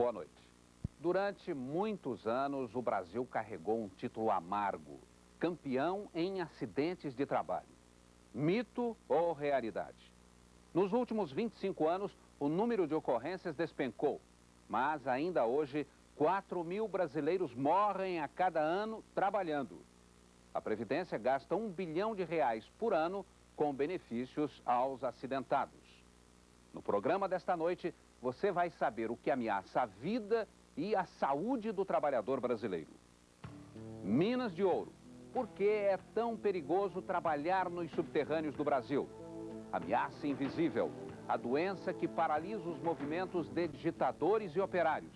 Boa noite. Durante muitos anos, o Brasil carregou um título amargo: campeão em acidentes de trabalho. Mito ou realidade? Nos últimos 25 anos, o número de ocorrências despencou, mas ainda hoje, 4.000 brasileiros morrem a cada ano trabalhando. A Previdência gasta R$ 1 bilhão por ano com benefícios aos acidentados. No programa desta noite, você vai saber o que ameaça a vida e a saúde do trabalhador brasileiro. Minas de ouro. Por que é tão perigoso trabalhar nos subterrâneos do Brasil? Ameaça invisível. A doença que paralisa os movimentos de digitadores e operários.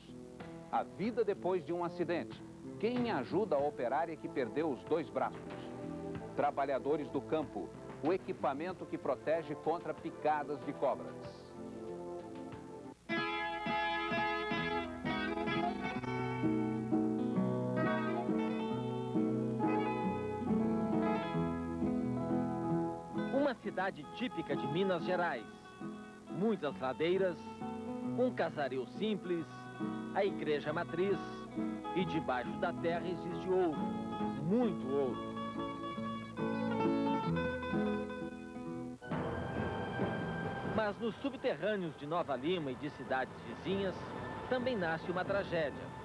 A vida depois de um acidente. Quem ajuda a operária que perdeu os 2 braços? Trabalhadores do campo. O equipamento que protege contra picadas de cobras. Uma cidade típica de Minas Gerais. Muitas ladeiras, um casaril simples, a igreja matriz e debaixo da terra existe ouro, muito ouro. Mas nos subterrâneos de Nova Lima e de cidades vizinhas também nasce uma tragédia.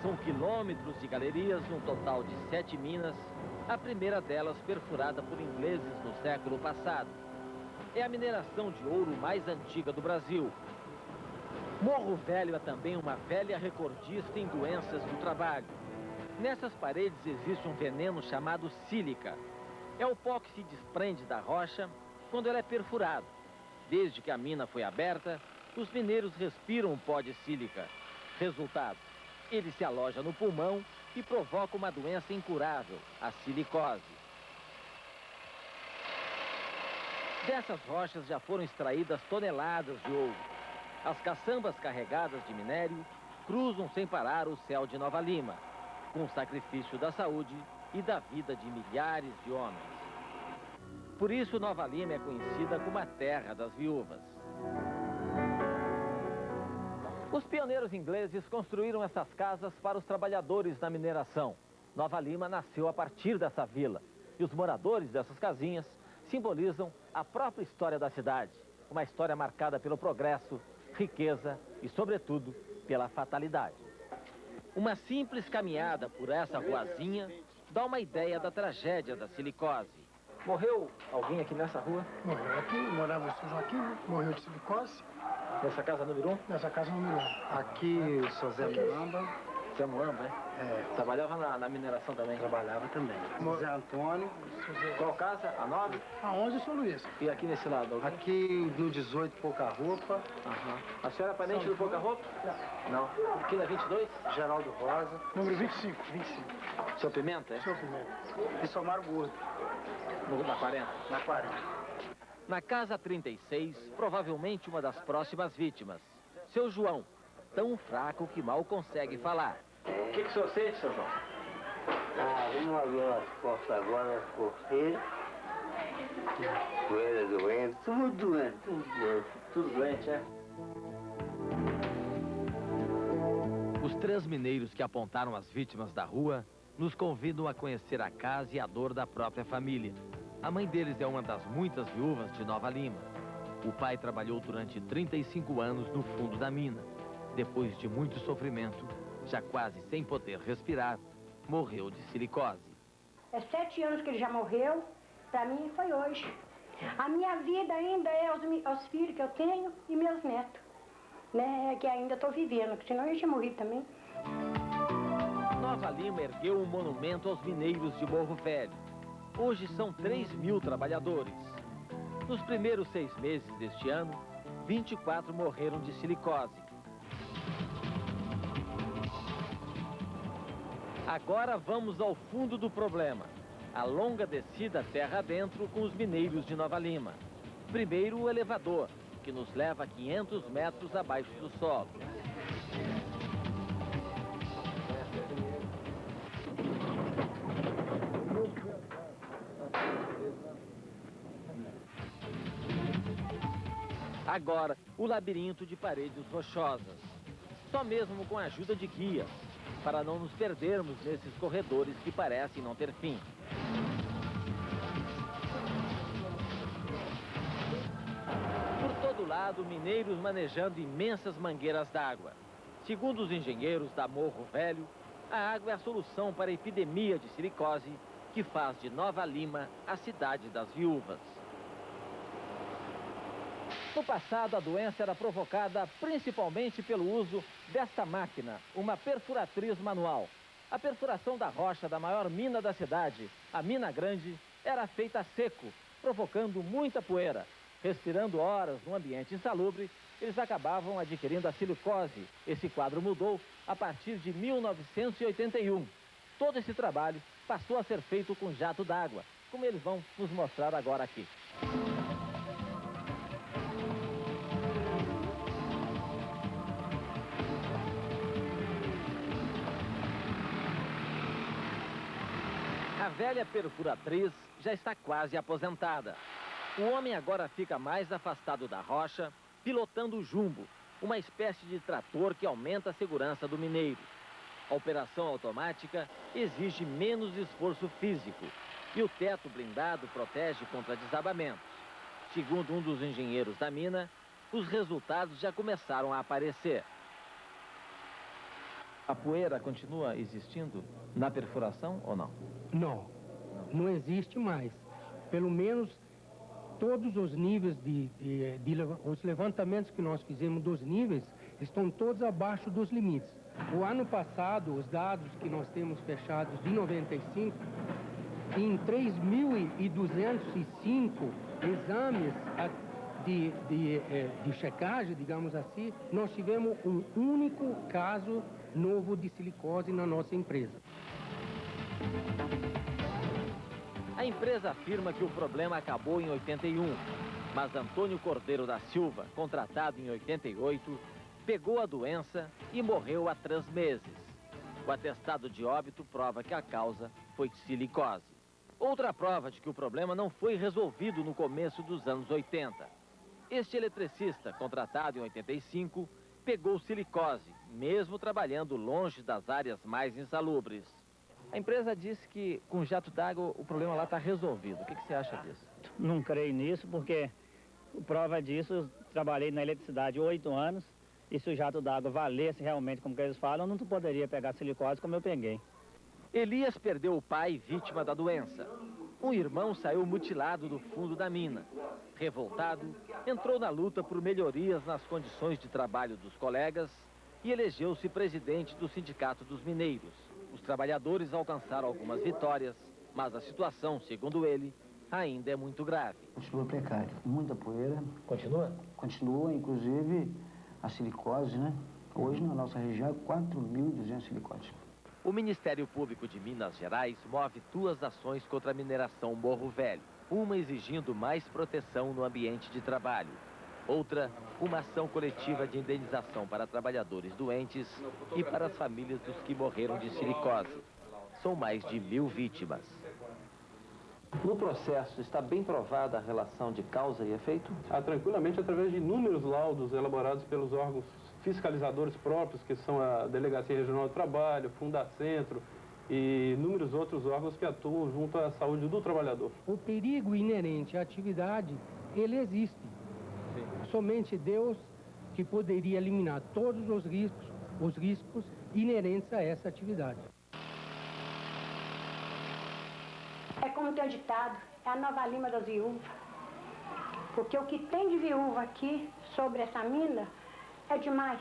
São quilômetros de galerias, num total de 7 minas, a primeira delas perfurada por ingleses no século passado. É a mineração de ouro mais antiga do Brasil. Morro Velho é também uma velha recordista em doenças do trabalho. Nessas paredes existe um veneno chamado sílica. É o pó que se desprende da rocha quando ela é perfurada. Desde que a mina foi aberta, os mineiros respiram o pó de sílica. Resultado, ele se aloja no pulmão e provoca uma doença incurável, a silicose. Dessas rochas já foram extraídas toneladas de ouro. As caçambas carregadas de minério cruzam sem parar o céu de Nova Lima, com o sacrifício da saúde e da vida de milhares de homens. Por isso, Nova Lima é conhecida como a terra das viúvas. Os pioneiros ingleses construíram essas casas para os trabalhadores da mineração. Nova Lima nasceu a partir dessa vila. E os moradores dessas casinhas simbolizam a própria história da cidade. Uma história marcada pelo progresso, riqueza e, sobretudo, pela fatalidade. Uma simples caminhada por essa ruazinha dá uma ideia da tragédia da silicose. Morreu alguém aqui nessa rua? Morreu aqui, morava o seu Joaquim, morreu de silicose. Nessa casa número 1? Nessa casa número 1. Aqui o seu Zé Muamba. Zé Muamba, É, trabalhava na mineração também? trabalhava também. Zé Antônio. Qual casa? A 9? A 11 São Luís. E aqui nesse lado? Alguém? Aqui no 18, Pouca Roupa. Aham. A senhora é parente do Pouca Roupa? Não. Aqui na 22? Geraldo Rosa. Número 25. Seu Pimenta, é? Seu primeiro. E Somar Gordo. Na 40? Na 40. Na casa 36, provavelmente uma das próximas vítimas. Seu João, tão fraco que mal consegue falar. O que o senhor sente, seu João? Uma dor nas costas agora, nas costeiras, joelho doendo, tudo doendo, Tudo doente, é? Os 3 mineiros que apontaram as vítimas da rua nos convidam a conhecer a casa e a dor da própria família. A mãe deles é uma das muitas viúvas de Nova Lima. O pai trabalhou durante 35 anos no fundo da mina. Depois de muito sofrimento, já quase sem poder respirar, morreu de silicose. É 7 anos que ele já morreu, para mim foi hoje. A minha vida ainda é os filhos que eu tenho e meus netos, né, que ainda estou vivendo, porque senão eu já morri também. Nova Lima ergueu um monumento aos mineiros de Morro Velho. Hoje são 3.000 trabalhadores. Nos primeiros 6 meses deste ano, 24 morreram de silicose. Agora vamos ao fundo do problema. A longa descida terra adentro com os mineiros de Nova Lima. Primeiro o elevador, que nos leva 500 metros abaixo do solo. Agora, o labirinto de paredes rochosas. Só mesmo com a ajuda de guias, para não nos perdermos nesses corredores que parecem não ter fim. Por todo lado, mineiros manejando imensas mangueiras d'água. Segundo os engenheiros da Morro Velho, a água é a solução para a epidemia de silicose que faz de Nova Lima a cidade das viúvas. No passado, a doença era provocada principalmente pelo uso desta máquina, uma perfuratriz manual. A perfuração da rocha da maior mina da cidade, a Mina Grande, era feita a seco, provocando muita poeira. Respirando horas num ambiente insalubre, eles acabavam adquirindo a silicose. Esse quadro mudou a partir de 1981. Todo esse trabalho passou a ser feito com jato d'água, como eles vão nos mostrar agora aqui. A velha perfuratriz já está quase aposentada. O homem agora fica mais afastado da rocha, pilotando o jumbo, uma espécie de trator que aumenta a segurança do mineiro. A operação automática exige menos esforço físico e o teto blindado protege contra desabamentos. Segundo um dos engenheiros da mina, os resultados já começaram a aparecer. A poeira continua existindo na perfuração ou não? Não existe mais. Pelo menos todos os níveis os levantamentos que nós fizemos dos níveis estão todos abaixo dos limites. O ano passado, os dados que nós temos fechados de 95, em 3.205 exames de checagem, digamos assim, nós tivemos um único caso novo de silicose na nossa empresa. A empresa afirma que o problema acabou em 81, mas Antônio Cordeiro da Silva, contratado em 88, pegou a doença e morreu há 3 meses. O atestado de óbito prova que a causa foi silicose. Outra prova de que o problema não foi resolvido no começo dos anos 80. Este eletricista, contratado em 85, pegou silicose, mesmo trabalhando longe das áreas mais insalubres. A empresa disse que com jato d'água o problema lá está resolvido. O que você acha disso? Não creio nisso, porque prova disso, eu trabalhei na eletricidade 8 anos, e se o jato d'água valesse realmente como que eles falam, eu não poderia pegar silicose como eu peguei. Elias perdeu o pai vítima da doença. Um irmão saiu mutilado do fundo da mina. Revoltado, entrou na luta por melhorias nas condições de trabalho dos colegas e elegeu-se presidente do Sindicato dos Mineiros. Os trabalhadores alcançaram algumas vitórias, mas a situação, segundo ele, ainda é muito grave. Continua precário, muita poeira. Continua? Continua, inclusive a silicose, né? Hoje na nossa região é 4.200 silicoses. O Ministério Público de Minas Gerais move 2 ações contra a mineração Morro Velho. Uma exigindo mais proteção no ambiente de trabalho. Outra, uma ação coletiva de indenização para trabalhadores doentes e para as famílias dos que morreram de silicose. São mais de 1.000 vítimas. No processo, está bem provada a relação de causa e efeito? Tranquilamente, através de inúmeros laudos elaborados pelos órgãos fiscalizadores próprios, que são a Delegacia Regional do Trabalho, Fundacentro e inúmeros outros órgãos que atuam junto à saúde do trabalhador. O perigo inerente à atividade, ele existe. Sim. Somente Deus que poderia eliminar todos os riscos inerentes a essa atividade. É como tem o ditado, é a Nova Lima das viúvas. Porque o que tem de viúva aqui sobre essa mina é demais.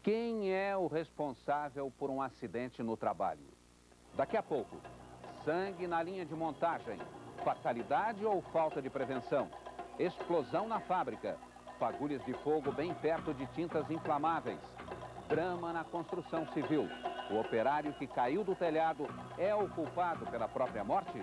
Quem é o responsável por um acidente no trabalho? Daqui a pouco, sangue na linha de montagem, fatalidade ou falta de prevenção? Explosão na fábrica, fagulhas de fogo bem perto de tintas inflamáveis. Drama na construção civil. O operário que caiu do telhado é o culpado pela própria morte?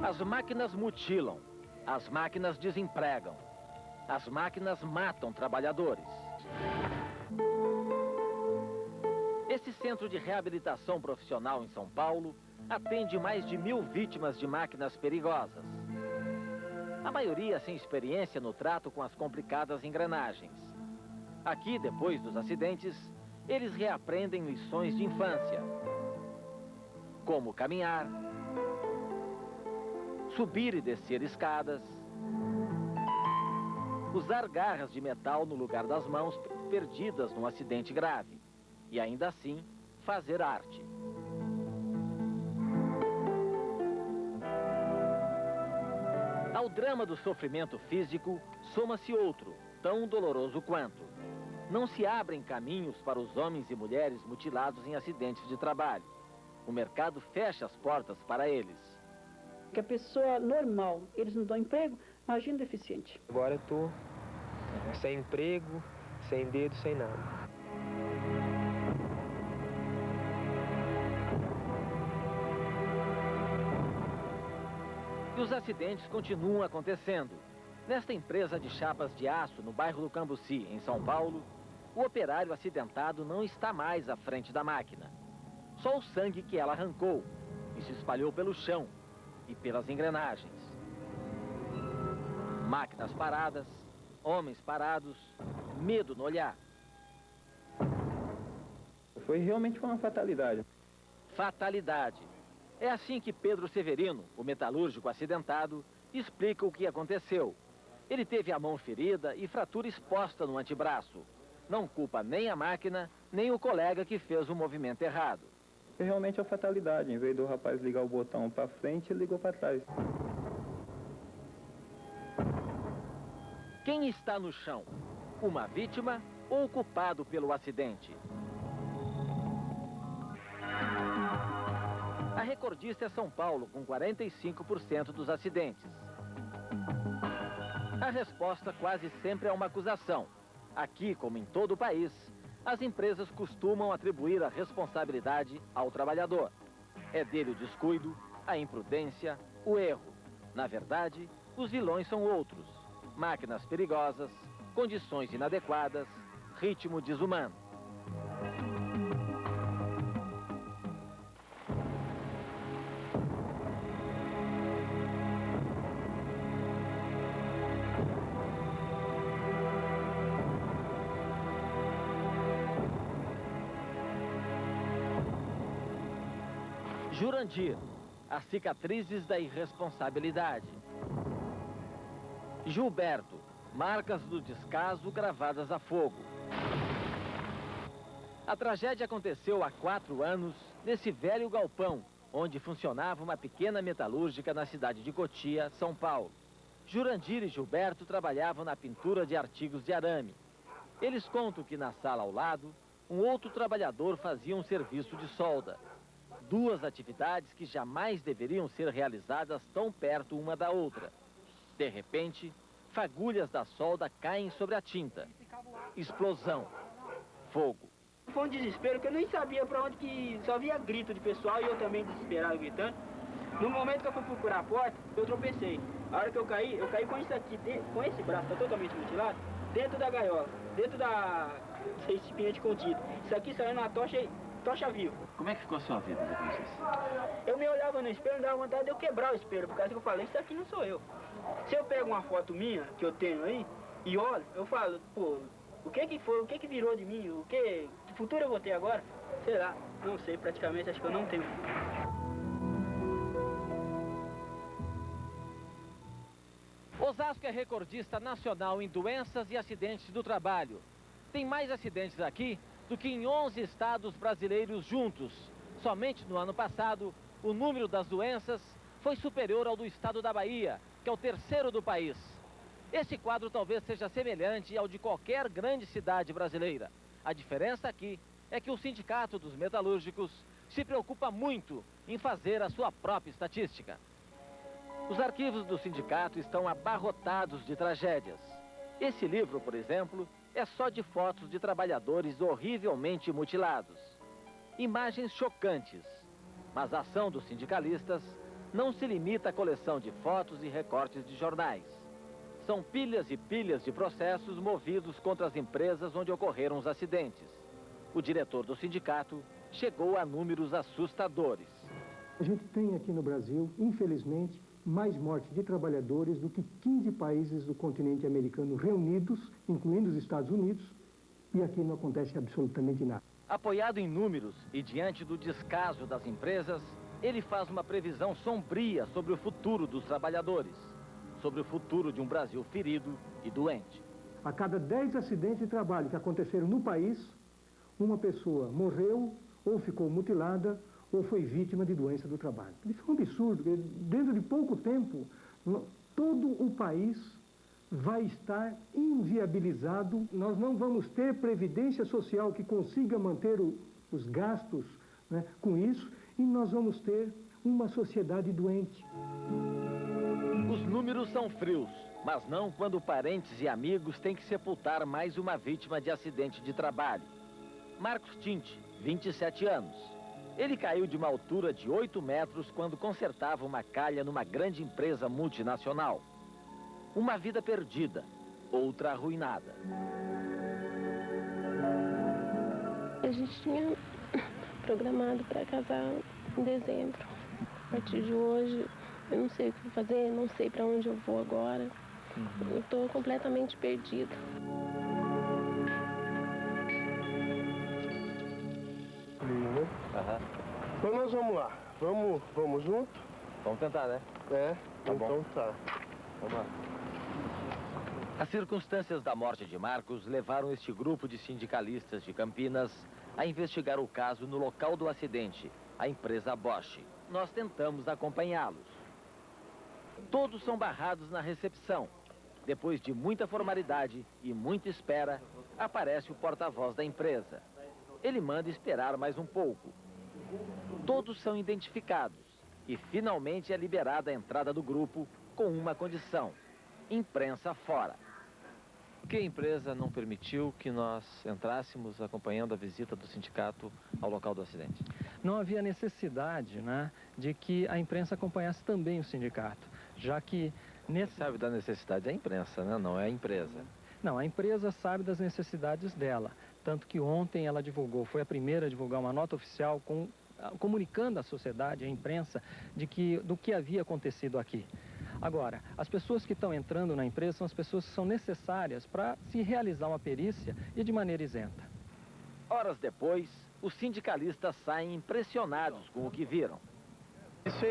As máquinas mutilam, As máquinas desempregam. As máquinas matam trabalhadores. Esse centro de reabilitação profissional em São Paulo atende mais de 1000 vítimas de máquinas perigosas. A maioria sem experiência no trato com as complicadas engrenagens. Aqui, depois dos acidentes, eles reaprendem lições de infância. Como caminhar, subir e descer escadas, usar garras de metal no lugar das mãos perdidas num acidente grave e ainda assim fazer arte. Ao drama do sofrimento físico, soma-se outro, tão doloroso quanto. Não se abrem caminhos para os homens e mulheres mutilados em acidentes de trabalho. O mercado fecha as portas para eles. Que a pessoa normal, eles não dão emprego, imagina o deficiente. Agora eu tô sem emprego, sem dedo, sem nada. E os acidentes continuam acontecendo. Nesta empresa de chapas de aço, no bairro do Cambuci, em São Paulo, o operário acidentado não está mais à frente da máquina. Só o sangue que ela arrancou e se espalhou pelo chão e pelas engrenagens. Máquinas paradas, homens parados, medo no olhar. Foi realmente uma fatalidade. Fatalidade. É assim que Pedro Severino, o metalúrgico acidentado, explica o que aconteceu. Ele teve a mão ferida e fratura exposta no antebraço. Não culpa nem a máquina, nem o colega que fez o movimento errado. Foi realmente uma fatalidade. Em vez do rapaz ligar o botão para frente, ele ligou para trás. Quem está no chão? Uma vítima ou o culpado pelo acidente? A recordista é São Paulo, com 45% dos acidentes. A resposta quase sempre é uma acusação. Aqui, como em todo o país, as empresas costumam atribuir a responsabilidade ao trabalhador. É dele o descuido, a imprudência, o erro. Na verdade, os vilões são outros. Máquinas perigosas, condições inadequadas, ritmo desumano. Jurandir, as cicatrizes da irresponsabilidade. Gilberto, marcas do descaso gravadas a fogo. A tragédia aconteceu há 4 anos nesse velho galpão, onde funcionava uma pequena metalúrgica na cidade de Cotia, São Paulo. Jurandir e Gilberto trabalhavam na pintura de artigos de arame. Eles contam que na sala ao lado, um outro trabalhador fazia um serviço de solda. 2 atividades que jamais deveriam ser realizadas tão perto uma da outra. De repente, fagulhas da solda caem sobre a tinta. Explosão. Fogo. Foi um desespero que eu nem sabia para onde que... Só via grito de pessoal e eu também desesperado gritando. No momento que eu fui procurar a porta, eu tropecei. A hora que eu caí com isso aqui, com esse braço tá totalmente mutilado, dentro da gaiola, dentro da recipiente contido. Isso aqui saiu na tocha viva. Como é que ficou a sua vida depois disso? Eu me olhava no espelho e dava vontade de eu quebrar o espelho, por causa que eu falei, isso aqui não sou eu. Se eu pego uma foto minha, que eu tenho aí, e olho, eu falo, pô, o que foi, o que virou de mim, que futuro eu vou ter agora? Sei lá, não sei, praticamente, acho que eu não tenho. Osasco é recordista nacional em doenças e acidentes do trabalho. Tem mais acidentes aqui do que em 11 estados brasileiros juntos. Somente no ano passado, o número das doenças foi superior ao do estado da Bahia, que é o 3º do país. Esse quadro talvez seja semelhante ao de qualquer grande cidade brasileira. A diferença aqui é que o Sindicato dos Metalúrgicos se preocupa muito em fazer a sua própria estatística. Os arquivos do sindicato estão abarrotados de tragédias. Esse livro, por exemplo, é só de fotos de trabalhadores horrivelmente mutilados. Imagens chocantes, mas a ação dos sindicalistas não se limita à coleção de fotos e recortes de jornais. São pilhas e pilhas de processos movidos contra as empresas onde ocorreram os acidentes. O diretor do sindicato chegou a números assustadores. A gente tem aqui no Brasil, infelizmente, mais mortes de trabalhadores do que 15 países do continente americano reunidos, incluindo os Estados Unidos, e aqui não acontece absolutamente nada. Apoiado em números e diante do descaso das empresas, ele faz uma previsão sombria sobre o futuro dos trabalhadores, sobre o futuro de um Brasil ferido e doente. A cada 10 acidentes de trabalho que aconteceram no país, uma pessoa morreu ou ficou mutilada ou foi vítima de doença do trabalho. Isso é um absurdo, porque dentro de pouco tempo, todo o país vai estar inviabilizado. Nós não vamos ter previdência social que consiga manter os gastos, né, com isso, e nós vamos ter uma sociedade doente. Os números são frios, mas não quando parentes e amigos têm que sepultar mais uma vítima de acidente de trabalho. Marcos Tinte, 27 anos. Ele caiu de uma altura de 8 metros quando consertava uma calha numa grande empresa multinacional. Uma vida perdida, outra arruinada. A gente tinha programado para casar em dezembro. A partir de hoje, eu não sei o que vou fazer, não sei para onde eu vou agora. Eu estou completamente perdida. Então nós vamos lá. Vamos junto? Vamos tentar, né? É, tá bom. Então tá. Vamos lá. As circunstâncias da morte de Marcos levaram este grupo de sindicalistas de Campinas a investigar o caso no local do acidente, a empresa Bosch. Nós tentamos acompanhá-los. Todos são barrados na recepção. Depois de muita formalidade e muita espera, aparece o porta-voz da empresa. Ele manda esperar mais um pouco. Todos são identificados e finalmente é liberada a entrada do grupo com uma condição: imprensa fora. Que a empresa não permitiu que nós entrássemos acompanhando a visita do sindicato ao local do acidente? Não havia necessidade, né, de que a imprensa acompanhasse também o sindicato, já que... Sabe da necessidade da imprensa, né? Não é a empresa. Não, a empresa sabe das necessidades dela, tanto que ontem ela divulgou, foi a primeira a divulgar uma nota oficial comunicando à sociedade, à imprensa, do que havia acontecido aqui. Agora, as pessoas que estão entrando na empresa são as pessoas que são necessárias para se realizar uma perícia e de maneira isenta. Horas depois, os sindicalistas saem impressionados com o que viram. Isso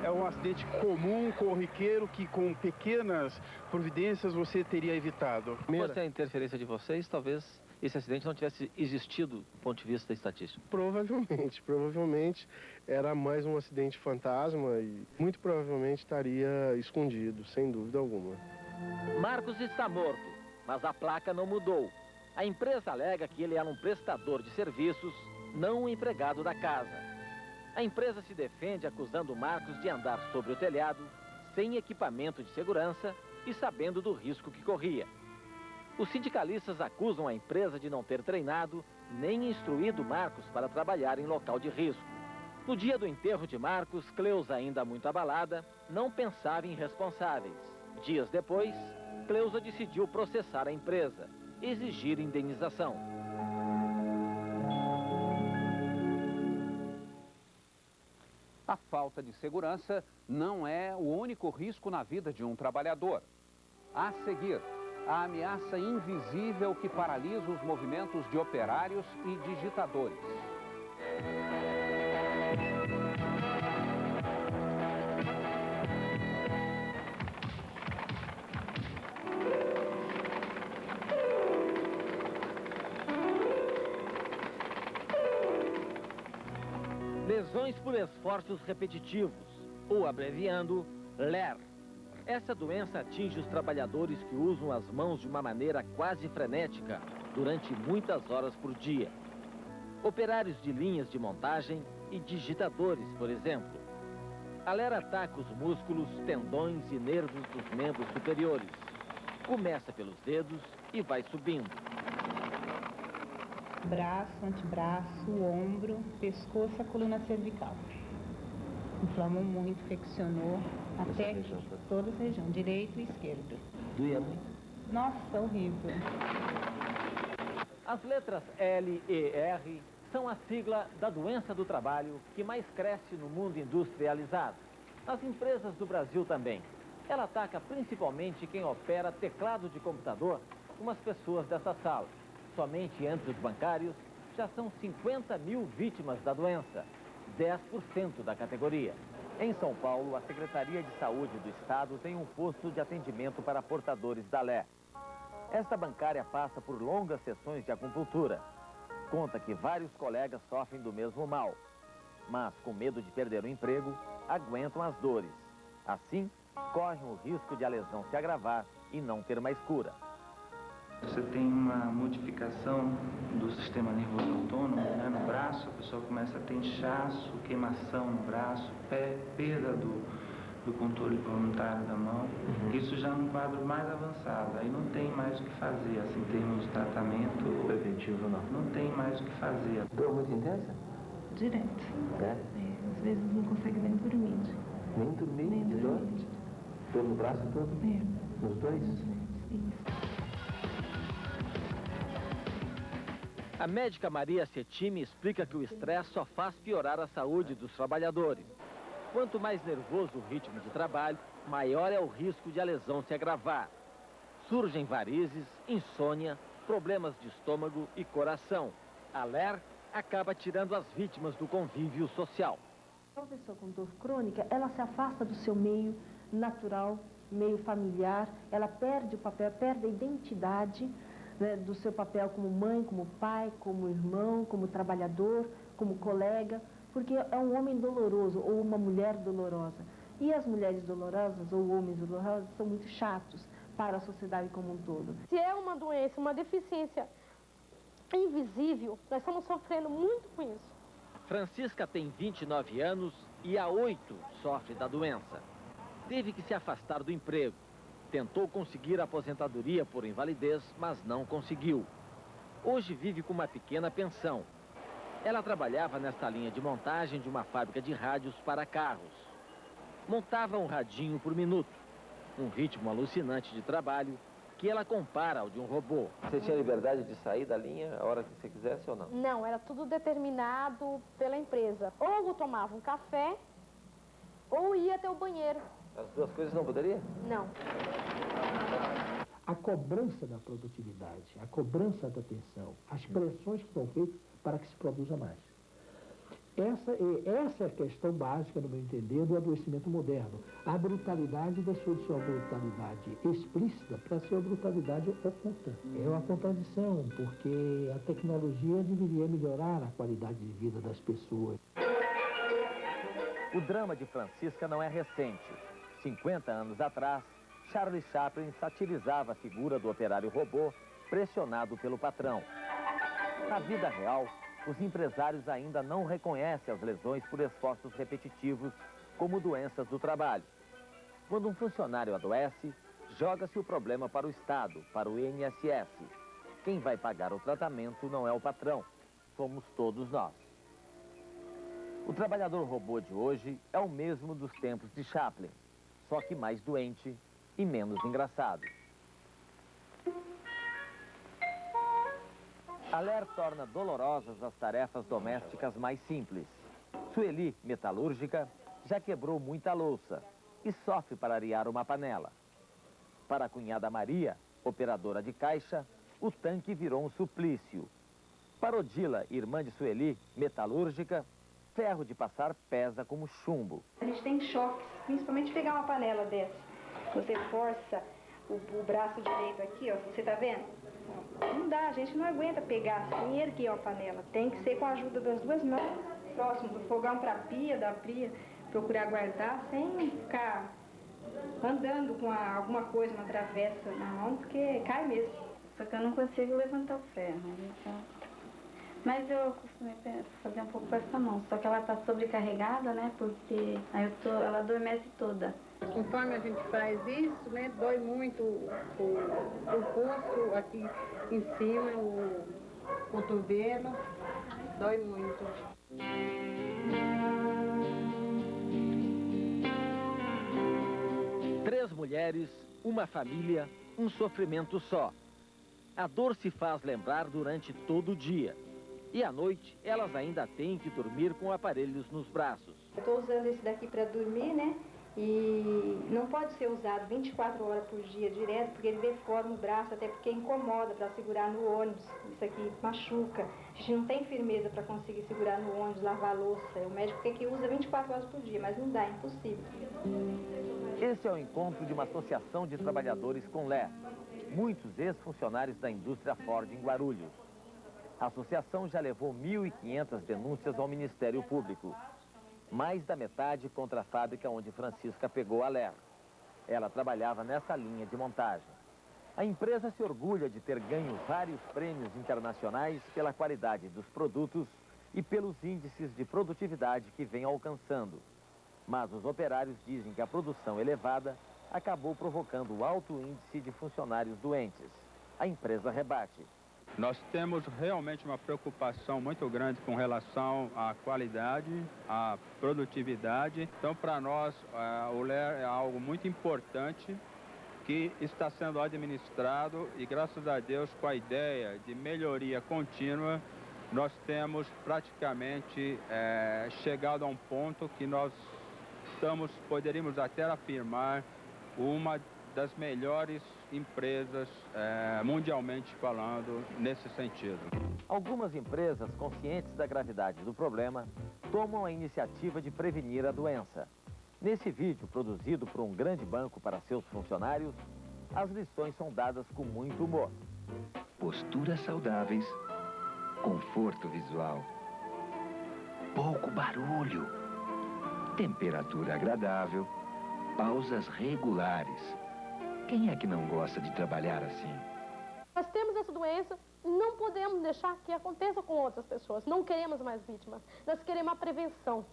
é um acidente comum, corriqueiro, que com pequenas providências você teria evitado. Se fosse a interferência de vocês, talvez esse acidente não tivesse existido do ponto de vista estatístico. Provavelmente era mais um acidente fantasma e muito provavelmente estaria escondido, sem dúvida alguma. Marcos está morto, mas a placa não mudou. A empresa alega que ele era um prestador de serviços, não um empregado da casa. A empresa se defende acusando Marcos de andar sobre o telhado, sem equipamento de segurança e sabendo do risco que corria. Os sindicalistas acusam a empresa de não ter treinado nem instruído Marcos para trabalhar em local de risco. No dia do enterro de Marcos, Cleusa, ainda muito abalada, não pensava em responsáveis. Dias depois, Cleusa decidiu processar a empresa, exigir indenização. A falta de segurança não é o único risco na vida de um trabalhador. A seguir, a ameaça invisível que paralisa os movimentos de operários e digitadores. Lesões por esforços repetitivos, ou abreviando, LER. Essa doença atinge os trabalhadores que usam as mãos de uma maneira quase frenética durante muitas horas por dia. Operários de linhas de montagem e digitadores, por exemplo. A LER ataca os músculos, tendões e nervos dos membros superiores. Começa pelos dedos e vai subindo. Braço, antebraço, ombro, pescoço e coluna cervical. Inflamou muito, infeccionou até toda essa região, direito e esquerdo. Doía muito? Nossa, horrível. As letras L e R são a sigla da doença do trabalho que mais cresce no mundo industrializado. Nas empresas do Brasil também. Ela ataca principalmente quem opera teclado de computador, como as pessoas dessa sala. Somente entre os bancários já são 50 mil vítimas da doença, 10% da categoria. Em São Paulo, a Secretaria de Saúde do Estado tem um posto de atendimento para portadores da LE. Esta bancária passa por longas sessões de acupuntura. Conta que vários colegas sofrem do mesmo mal, mas com medo de perder o emprego, aguentam as dores. Assim, correm o risco de a lesão se agravar e não ter mais cura. Você tem uma modificação do sistema nervoso autônomo, né, no braço, a pessoa começa a ter inchaço, queimação no braço, perda do controle voluntário da mão. Isso já num quadro mais avançado, aí não tem mais o que fazer, assim, em termos de tratamento preventivo não tem mais o que fazer. Dor muito intensa? Direto. É? Às vezes não consegue nem dormir. Nem dormir? Nem de dormir. dor? Dor no braço todo? É. Nos dois? Isso. A médica Maria Cetime explica que o estresse só faz piorar a saúde dos trabalhadores. Quanto mais nervoso o ritmo de trabalho, maior é o risco de a lesão se agravar. Surgem varizes, insônia, problemas de estômago e coração. A LER acaba tirando as vítimas do convívio social. Uma pessoa com dor crônica, ela se afasta do seu meio natural, meio familiar, ela perde o papel, perde a identidade, né, do seu papel como mãe, como pai, como irmão, como trabalhador, como colega, porque é um homem doloroso ou uma mulher dolorosa. E as mulheres dolorosas ou homens dolorosos são muito chatos para a sociedade como um todo. Se é uma doença, uma deficiência invisível, nós estamos sofrendo muito com isso. Francisca tem 29 anos e há 8 sofre da doença. Teve que se afastar do emprego. Tentou conseguir a aposentadoria por invalidez, mas não conseguiu. Hoje vive com uma pequena pensão. Ela trabalhava nesta linha de montagem de uma fábrica de rádios para carros. Montava um radinho por minuto, um ritmo alucinante de trabalho que ela compara ao de um robô. Você tinha liberdade de sair da linha a hora que você quisesse ou não? Não, era tudo determinado pela empresa. Ou eu tomava um café, ou ia até o banheiro. As duas coisas não poderia? Não. A cobrança da produtividade, a cobrança da atenção, as pressões que são feitas para que se produza mais. Essa é a questão básica, no meu entender, do adoecimento moderno. A brutalidade deixou de ser uma brutalidade explícita para ser uma brutalidade oculta. É uma contradição, porque a tecnologia deveria melhorar a qualidade de vida das pessoas. O drama de Francisca não é recente. 50 anos atrás, Charlie Chaplin satirizava a figura do operário robô pressionado pelo patrão. Na vida real, os empresários ainda não reconhecem as lesões por esforços repetitivos como doenças do trabalho. Quando um funcionário adoece, joga-se o problema para o Estado, para o INSS. Quem vai pagar o tratamento não é o patrão, somos todos nós. O trabalhador robô de hoje é o mesmo dos tempos de Chaplin, só que mais doente e menos engraçado. A LER torna dolorosas as tarefas domésticas mais simples. Sueli, metalúrgica, já quebrou muita louça e sofre para arear uma panela. Para a cunhada Maria, operadora de caixa, o tanque virou um suplício. Para Odila, irmã de Sueli, metalúrgica, ferro de passar pesa como chumbo. A gente tem choques, principalmente pegar uma panela dessa. Você força o braço direito aqui, ó, você tá vendo? Não dá, a gente não aguenta pegar assim e erguer uma panela. Tem que ser com a ajuda das duas mãos, próximo do fogão para a pia, da pia, procurar guardar sem ficar andando com alguma coisa, uma travessa na mão, porque cai mesmo. Só que eu não consigo levantar o ferro, então... Mas eu costumei fazer um pouco com essa mão, só que ela tá sobrecarregada, né, porque aí ela adormece toda. Conforme a gente faz isso, né, dói muito o pulso aqui em cima, o cotovelo, dói muito. mulheres, uma família, um sofrimento só. A dor se faz lembrar durante todo o dia. E à noite, elas ainda têm que dormir com aparelhos nos braços. Eu estou usando esse daqui para dormir, né? E não pode ser usado 24 horas por dia direto, porque ele deforma o braço, até porque incomoda para segurar no ônibus. Isso aqui machuca. A gente não tem firmeza para conseguir segurar no ônibus, lavar a louça. O médico quer que usa 24 horas por dia, mas não dá, é impossível. Esse é o encontro de uma associação de trabalhadores com LER. Muitos ex-funcionários da indústria Ford em Guarulhos. A associação já levou 1.500 denúncias ao Ministério Público. Mais da metade contra a fábrica onde Francisca pegou a LER. Ela trabalhava nessa linha de montagem. A empresa se orgulha de ter ganho vários prêmios internacionais pela qualidade dos produtos e pelos índices de produtividade que vem alcançando. Mas os operários dizem que a produção elevada acabou provocando alto índice de funcionários doentes. A empresa rebate. Nós temos realmente uma preocupação muito grande com relação à qualidade, à produtividade. Então, para nós, o LER é algo muito importante que está sendo administrado e, graças a Deus, com a ideia de melhoria contínua, nós temos praticamente chegado a um ponto que nós poderíamos até afirmar uma das melhores empresas, mundialmente falando, nesse sentido. Algumas empresas, conscientes da gravidade do problema, tomam a iniciativa de prevenir a doença. Nesse vídeo, produzido por um grande banco para seus funcionários, as lições são dadas com muito humor. Posturas saudáveis, conforto visual, pouco barulho, temperatura agradável, pausas regulares. Quem é que não gosta de trabalhar assim? Nós temos essa doença, não podemos deixar que aconteça com outras pessoas. Não queremos mais vítimas, nós queremos a prevenção.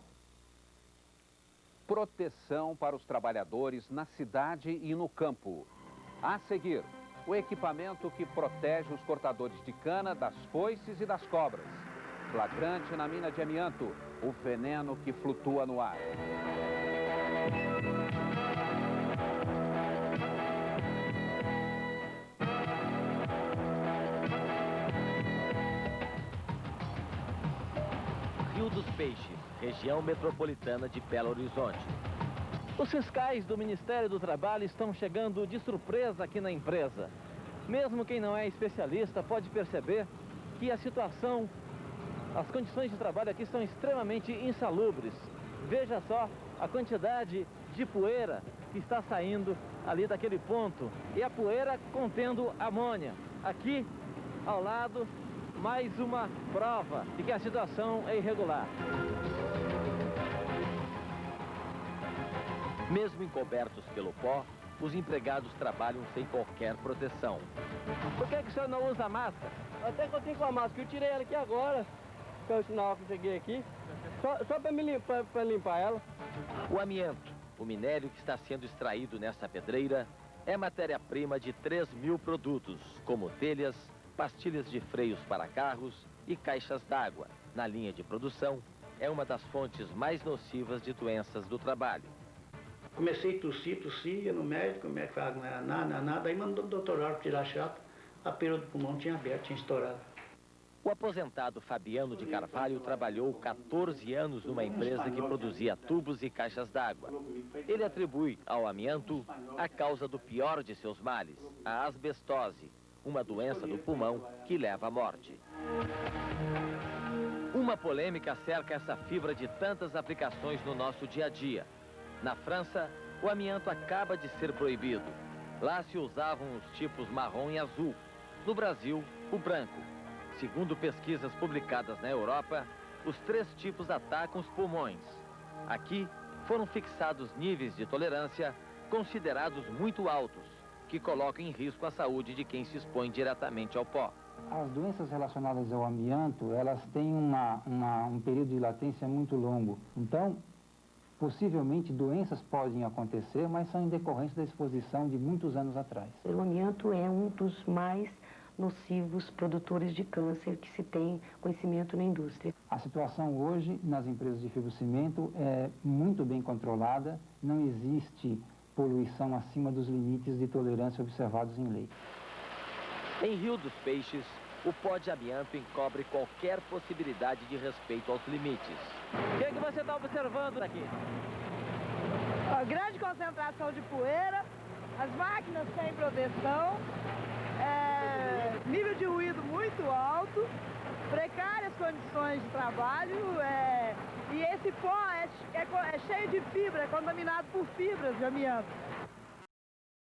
Proteção para os trabalhadores na cidade e no campo. A seguir, o equipamento que protege os cortadores de cana das foices e das cobras. Flagrante na mina de amianto, o veneno que flutua no ar. Rio dos Peixes, região metropolitana de Belo Horizonte. Os fiscais do Ministério do Trabalho estão chegando de surpresa aqui na empresa. Mesmo quem não é especialista pode perceber que a situação, as condições de trabalho aqui são extremamente insalubres. Veja só a quantidade de poeira que está saindo ali daquele ponto. E a poeira contendo amônia. Aqui, ao lado, mais uma prova de que a situação é irregular. Mesmo encobertos pelo pó, os empregados trabalham sem qualquer proteção. Por que o senhor não usa máscara? Até que eu tenho com a máscara, eu tirei ela aqui agora, pelo sinal que eu cheguei aqui, só para limpar ela. O amianto, o minério que está sendo extraído nessa pedreira, é matéria-prima de 3.000 produtos, como telhas, pastilhas de freios para carros e caixas d'água. Na linha de produção, é uma das fontes mais nocivas de doenças do trabalho. Comecei a tossir, ia no médico, o médico falava não era nada, aí mandou o doutor Lauro tirar a chapa, a pera do pulmão tinha aberto, tinha estourado. O aposentado Fabiano de Carvalho trabalhou 14 anos numa empresa que produzia tubos e caixas d'água. Ele atribui ao amianto a causa do pior de seus males, a asbestose, uma doença do pulmão que leva à morte. Uma polêmica cerca essa fibra de tantas aplicações no nosso dia a dia. Na França, o amianto acaba de ser proibido. Lá se usavam os tipos marrom e azul. No Brasil, o branco. Segundo pesquisas publicadas na Europa, os 3 tipos atacam os pulmões. Aqui, foram fixados níveis de tolerância considerados muito altos, que colocam em risco a saúde de quem se expõe diretamente ao pó. As doenças relacionadas ao amianto, elas têm um período de latência muito longo. Então, possivelmente doenças podem acontecer, mas são em decorrência da exposição de muitos anos atrás. O amianto é um dos mais nocivos produtores de câncer que se tem conhecimento na indústria. A situação hoje nas empresas de fibrocimento é muito bem controlada, não existe poluição acima dos limites de tolerância observados em lei. Em Rio dos Peixes, o pó de amianto encobre qualquer possibilidade de respeito aos limites. O que é que você está observando aqui? A grande concentração de poeira, as máquinas sem proteção, nível de ruído muito alto, precárias condições de trabalho, e esse pó é cheio de fibra, é contaminado por fibras de amianto.